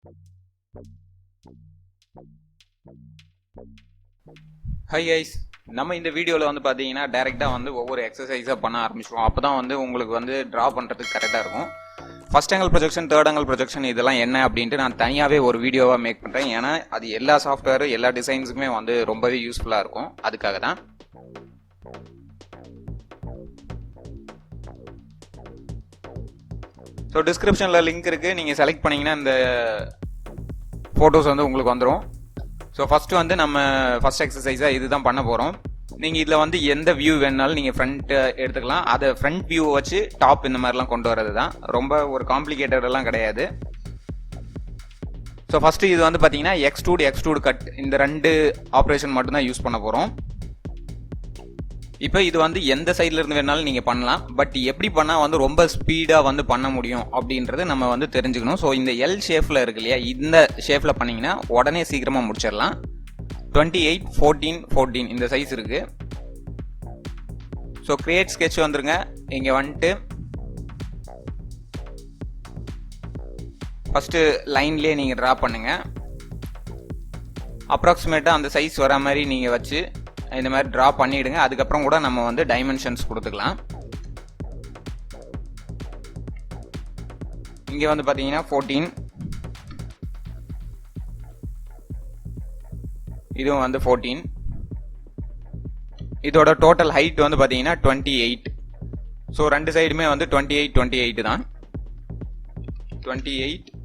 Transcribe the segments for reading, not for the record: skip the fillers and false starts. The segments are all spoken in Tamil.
Hi guys, நம்ம இந்த வீடியோல வந்து பாத்தீங்கன்னா டைரக்டா வந்து ஒவ்வொரு எக்ஸசைஸா பண்ண ஆரம்பிச்சிரோம். அப்பதான் வந்து உங்களுக்கு வந்து டிரா பண்றதுக்கு கரெக்டா இருக்கும். First angle projection, third angle projection இதெல்லாம் என்ன அப்படின்ட்டு நான் தனியாவே ஒரு வீடியோவா மேக் பண்றேன். ஏன்னா அது எல்லா சாஃப்ட்வேர் எல்லா டிசைன்ஸுக்குமே வந்து ரொம்பவே யூஸ்ஃபுல்லா இருக்கும். அதுக்காக தான். ஸோ டிஸ்கிரிப்ஷனில் லிங்க் இருக்குது, நீங்கள் செலக்ட் பண்ணிங்கன்னா இந்த ஃபோட்டோஸ் வந்து உங்களுக்கு வந்துடும். ஸோ ஃபஸ்ட்டு வந்து நம்ம ஃபஸ்ட் எக்ஸசைஸாக இது தான் பண்ண போகிறோம். நீங்கள் இதில் வந்து எந்த வியூ வேணுனாலும் நீங்கள் ஃப்ரண்ட் எடுத்துக்கலாம். அதை ஃப்ரண்ட் வியூவை வச்சு டாப் இந்த மாதிரிலாம் கொண்டு வரது தான். ரொம்ப ஒரு காம்ப்ளிகேட்டடெல்லாம் கிடையாது. ஸோ ஃபஸ்ட்டு இது வந்து பார்த்தீங்கன்னா எக்ஸ்ட்ரூட் கட் இந்த ரெண்டு ஆப்ரேஷன் மட்டும்தான் யூஸ் பண்ண போகிறோம். இப்போ இது வந்து எந்த சைட்ல இருந்து வேணாலும் நீங்கள் பண்ணலாம். பட் எப்படி பண்ணால் வந்து ரொம்ப ஸ்பீடாக வந்து பண்ண முடியும் அப்படின்றது நம்ம வந்து தெரிஞ்சுக்கணும். ஸோ இந்த எல் ஷேப்பில் இருக்கு இல்லையா, இந்த ஷேப்பில் பண்ணிங்கன்னா உடனே சீக்கிரமாக முடிச்சிடலாம். 28, 14, 14 இந்த சைஸ் இருக்கு. ஸோ கிரியேட் ஸ்கெட்ச் வந்துருங்க. இங்கே வந்துட்டு ஃபஸ்ட்டு லைன்லேயே நீங்கள் ட்ரா பண்ணுங்க. அப்ராக்சிமேட்டாக அந்த சைஸ் வர மாதிரி நீங்கள் வச்சு இந்த மாதிரி ட்ரா பண்ணிடுங்க. அதுக்கப்புறம் கூட நம்ம வந்து டைமென்ஷன்ஸ் கொடுத்துக்கலாம். இங்கே வந்து பார்த்தீங்கன்னா 14, இதுவும் வந்து 14. இதோட டோட்டல் ஹைட் வந்து பார்த்தீங்கன்னா 28. ஸோ ரெண்டு சைடுமே வந்து 28 தான். 28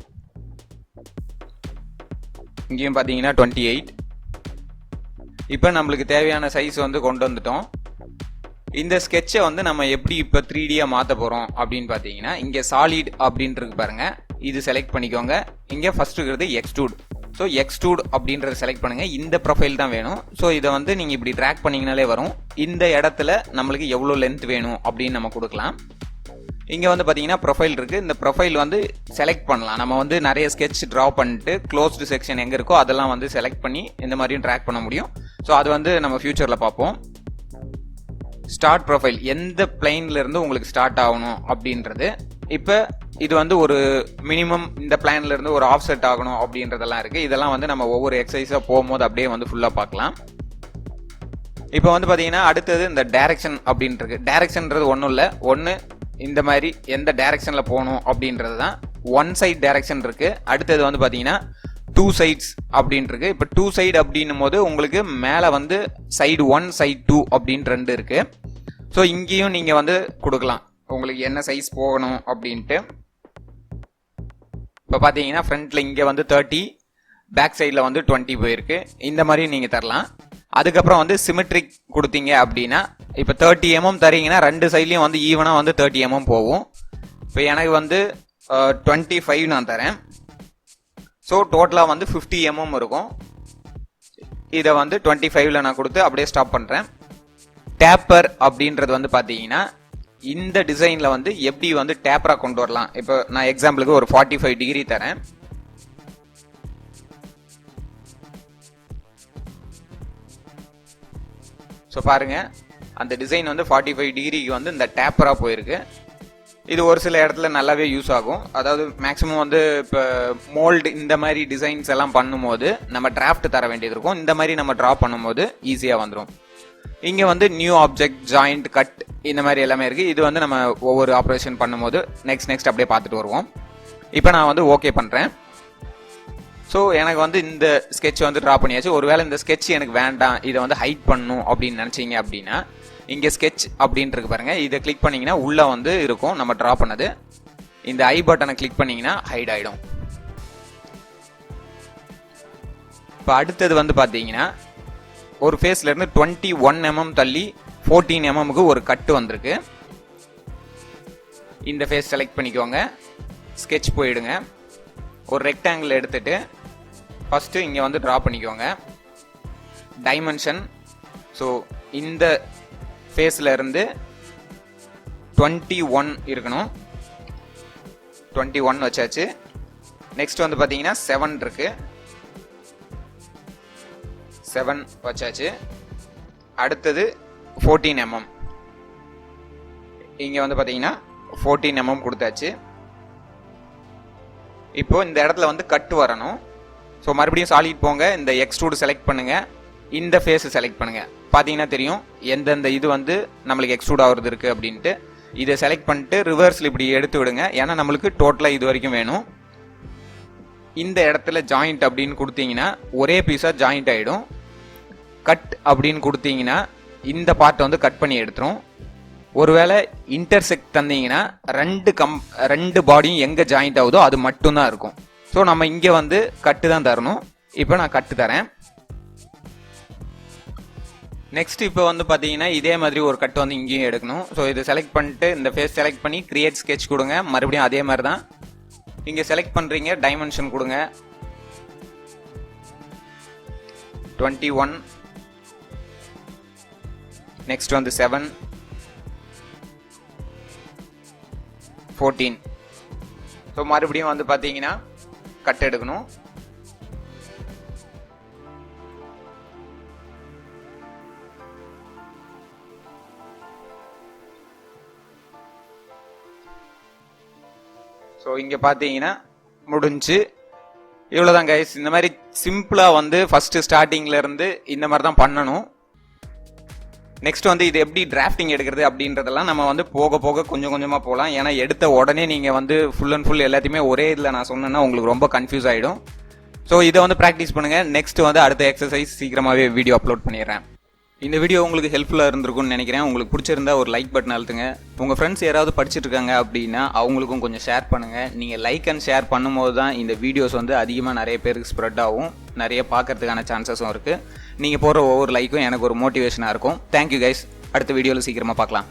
இங்கேயும் பார்த்தீங்கன்னா 28. இப்போ நம்மளுக்கு தேவையான சைஸ் வந்து கொண்டு வந்துட்டோம். இந்த ஸ்கெட்சை வந்து நம்ம எப்படி இப்போ 3Dயா மாற்ற போகிறோம் அப்படின்னு பார்த்தீங்கன்னா, இங்கே சாலிட் அப்படின்றது பாருங்க, இது செலக்ட் பண்ணிக்கோங்க. இங்கே ஃபர்ஸ்ட் இருக்கிறது எக்ஸ்ட்ரூட். ஸோ எக்ஸ்ட்ரூட் அப்படின்றத செலக்ட் பண்ணுங்க. இந்த ப்ரொஃபைல் தான் வேணும். ஸோ இதை வந்து நீங்கள் இப்படி ட்ராக் பண்ணிங்கனாலே வரும். இந்த இடத்துல நம்மளுக்கு எவ்வளோ லென்த் வேணும் அப்படின்னு நம்ம கொடுக்கலாம். இங்கே வந்து பார்த்தீங்கன்னா ப்ரொஃபைல் இருக்குது. இந்த ப்ரொஃபைல் வந்து செலக்ட் பண்ணலாம். நம்ம வந்து நிறைய ஸ்கெட்ச் ட்ரா பண்ணிட்டு க்ளோஸ்டு செக்ஷன் எங்கே இருக்கோ அதெல்லாம் வந்து செலக்ட் பண்ணி இந்த மாதிரியும் ட்ராக் பண்ண முடியும். ஸோ அது வந்து நம்ம ஃபியூச்சரில் பார்ப்போம். ஸ்டார்ட் ப்ரொஃபைல் எந்த பிளைன்ல இருந்து உங்களுக்கு ஸ்டார்ட் ஆகணும் அப்படின்றது. இப்போ இது வந்து ஒரு மினிமம் இந்த பிளான்ல இருந்து ஒரு ஆஃப் செட் ஆகணும் அப்படின்றதெல்லாம் இருக்கு. இதெல்லாம் வந்து நம்ம ஒவ்வொரு எக்ஸசைஸாக போகும்போது அப்படியே வந்து ஃபுல்லாக பார்க்கலாம். இப்போ வந்து பார்த்தீங்கன்னா அடுத்தது இந்த டைரக்ஷன் அப்படின்றது. டைரக்ஷன்ன்றது ஒன்றும் இல்லை, ஒன்று இந்த மாதிரி எந்த டைரக்ஷன்ல போகணும் அப்படின்றது தான். ஒன் சைட் டைரக்ஷன் இருக்கு. அடுத்தது வந்து பார்த்தீங்கன்னா 2 சைட்ஸ் அப்படின்னு இருக்கு. இப்போ 2 சைடு அப்படின்னும் போது உங்களுக்கு மேலே வந்து சைடு 1 சைடு 2 அப்படின்னு 2 இருக்கு. ஸோ இங்கேயும் நீங்க வந்து கொடுக்கலாம் உங்களுக்கு என்ன சைஸ் போகணும் அப்படின்ட்டு. இப்போ பார்த்தீங்கன்னா ஃப்ரண்ட்ல இங்கே வந்து 30, பேக் சைடில் வந்து 20 போயிருக்கு. இந்த மாதிரி நீங்க தரலாம். அதுக்கப்புறம் வந்து சிமெட்ரிக் கொடுத்தீங்க அப்படின்னா, இப்போ 30 mm தரீங்கன்னா ரெண்டு சைட்லையும் வந்து ஈவனாக வந்து 30 mm போகும். இப்போ எனக்கு வந்து 25 நான் தரேன். ஸோ டோட்டலாக வந்து 50 mm இருக்கும். இதை வந்து 25ல நான் கொடுத்து அப்படியே ஸ்டாப் பண்ணுறேன். டேப்பர் அப்படின்றது வந்து பார்த்தீங்கன்னா இந்த டிசைனில் வந்து எப்படி வந்து டேப்பராக கொண்டு வரலாம். இப்போ நான் எக்ஸாம்பிளுக்கு ஒரு 45 டிகிரி தரேன். ஸோ பாருங்க, அந்த டிசைன் வந்து 45 டிகிரிக்கு வந்து இந்த டேப்பராக போயிருக்கு. இது ஒரு சில இடத்துல நல்லாவே யூஸ் ஆகும். அதாவது மேக்ஸிமம் வந்து இப்போ மோல்டு இந்த மாதிரி டிசைன்ஸ் எல்லாம் பண்ணும்போது நம்ம டிராஃப்ட் தர வேண்டியது இருக்கும். இந்த மாதிரி நம்ம ட்ரா பண்ணும்போது ஈஸியாக வந்துடும். இங்கே வந்து நியூ ஆப்ஜெக்ட், ஜாயிண்ட், கட் இந்த மாதிரி எல்லாமே இருக்குது. இது வந்து நம்ம ஒவ்வொரு ஆப்ரேஷன் பண்ணும்போது நெக்ஸ்ட் அப்படியே பார்த்துட்டு வருவோம். இப்போ நான் வந்து ஓகே பண்ணுறேன். ஸோ எனக்கு வந்து இந்த ஸ்கெட்ச் வந்து ட்ரா பண்ணியாச்சு. ஒருவேளை இந்த ஸ்கெட்ச் எனக்கு வேண்டாம், இதை வந்து ஹைட் பண்ணணும் அப்படின்னு நினச்சிங்க அப்படின்னா இங்கே ஸ்கெட்ச் அப்படின்ட்டு இருக்கு பாருங்க, இதை கிளிக் பண்ணிங்கன்னா உள்ளே வந்து இருக்கும் நம்ம ட்ரா பண்ணது. இந்த ஐ பட்டனை கிளிக் பண்ணிங்கன்னா ஹைட் ஆகிடும். இப்போ அடுத்தது வந்து பார்த்தீங்கன்னா ஒரு ஃபேஸ்ல இருந்து 21 mm தள்ளி 14 mmக்கு ஒரு கட்டு வந்திருக்கு. இந்த ஃபேஸ் செலக்ட் பண்ணிக்கோங்க. ஸ்கெட்ச் போயிடுங்க. ஒரு ரெக்டாங்கிள் எடுத்துட்டு ஃபர்ஸ்ட் இங்கே வந்து ட்ரா பண்ணிக்கோங்க. டைமென்ஷன். ஸோ இந்த ஃபேஸ்ல இருந்து 21 இருக்கணும். 21 வச்சாச்சு. நெக்ஸ்ட் வந்து பார்த்தீங்கன்னா 7 இருக்கு. 7 வச்சாச்சு. அடுத்தது 14 mm. இங்கே வந்து பார்த்தீங்கன்னா 14 mm கொடுத்தாச்சு. இப்போ இந்த இடத்துல வந்து கட் வரணும். ஸோ மறுபடியும் சாலிட் போங்க, இந்த எக்ஸ்ட்ரூடு செலக்ட் பண்ணுங்க, இந்த ஃபேஸை செலக்ட் பண்ணுங்க. பார்த்தீங்கன்னா தெரியும் எந்தெந்த இது வந்து நம்மளுக்கு எக்ஸ்ட்ரூட் ஆகுறது இருக்குது அப்படின்ட்டு. இதை செலக்ட் பண்ணிட்டு ரிவர்ஸில் இப்படி எடுத்து விடுங்க, ஏன்னா நம்மளுக்கு டோட்டலாக இது வரைக்கும் வேணும். இந்த இடத்துல ஜாயிண்ட் அப்படின்னு கொடுத்தீங்கன்னா ஒரே பீஸாக ஜாயிண்ட் ஆகிடும். கட் அப்படின்னு கொடுத்தீங்கன்னா இந்த பார்ட்டை வந்து கட் பண்ணி எடுத்துரும். ஒருவேளை இன்டர்செக்ட் தந்தீங்கன்னா ரெண்டு பாடியும் எங்கே ஜாயிண்ட் ஆகுதோ அது மட்டும்தான் இருக்கும். ஸோ நம்ம இங்கே வந்து கட்டு தான் தரணும். இப்போ நான் கட்டு தரேன். நெக்ஸ்ட் இப்போ வந்து பார்த்தீங்கன்னா இதே மாதிரி ஒரு கட்டு வந்து இங்கேயும் எடுக்கணும். ஸோ இதை செலக்ட் பண்ணிட்டு இந்த ஃபேஸ் செலக்ட் பண்ணி கிரியேட் ஸ்கெட்ச் கொடுங்க. மறுபடியும் அதே மாதிரி தான் இங்கே செலக்ட் பண்ணுறீங்க, டைமென்ஷன் கொடுங்க 21, நெக்ஸ்ட் வந்து 7, 14. ஸோ மறுபடியும் வந்து பார்த்தீங்கன்னா கட் எடுக்கணும். ஸோ இங்கே பார்த்தீங்கன்னா முடிஞ்சு. இவ்வளோதான் கைஸ். இந்த மாதிரி சிம்பிளாக வந்து ஃபஸ்ட்டு ஸ்டார்டிங்லேருந்து இந்த மாதிரி தான் பண்ணணும். நெக்ஸ்ட் வந்து இது எப்படி டிராஃப்டிங் எடுக்கிறது அப்படின்றதெல்லாம் நம்ம வந்து போக போக கொஞ்சம் கொஞ்சமாக போகலாம். ஏன்னா எடுத்த உடனே நீங்கள் வந்து ஃபுல் அண்ட் ஃபுல் எல்லாத்தையுமே ஒரே இதில் நான் சொன்னேன்னா உங்களுக்கு ரொம்ப கன்ஃபியூஸ் ஆகிடும். ஸோ இதை வந்து ப்ராக்டிஸ் பண்ணுங்கள். நெக்ஸ்ட் வந்து அடுத்த எக்ஸசைஸ் சீக்கிரமாகவே வீடியோ அப்லோட் பண்ணிடுறேன். இந்த வீடியோ உங்களுக்கு ஹெல்ப்ஃபுல்லாக இருந்திருக்கும்னு நினைக்கிறேன். உங்களுக்கு பிடிச்சிருந்தா ஒரு லைக் பட்டன் அழுத்துங்க. உங்கள் ஃப்ரெண்ட்ஸ் யாராவது படிச்சுட்டு இருக்காங்க அப்படின்னா அவங்களுக்கும் கொஞ்சம் ஷேர் பண்ணுங்கள். நீங்கள் லைக் அண்ட் ஷேர் பண்ணும்போது தான் இந்த வீடியோஸ் வந்து அதிகமாக நிறைய பேருக்கு ஸ்ப்ரெட் ஆகும், நிறைய பார்க்கறதுக்கான சான்சஸும் இருக்குது. நீங்கள் போகிற ஒவ்வொரு லைக்கும் எனக்கு ஒரு மோட்டிவேஷனாக இருக்கும். Thank you guys. அடுத்த வீடியோவில் சீக்கிரமாக பார்க்கலாம்.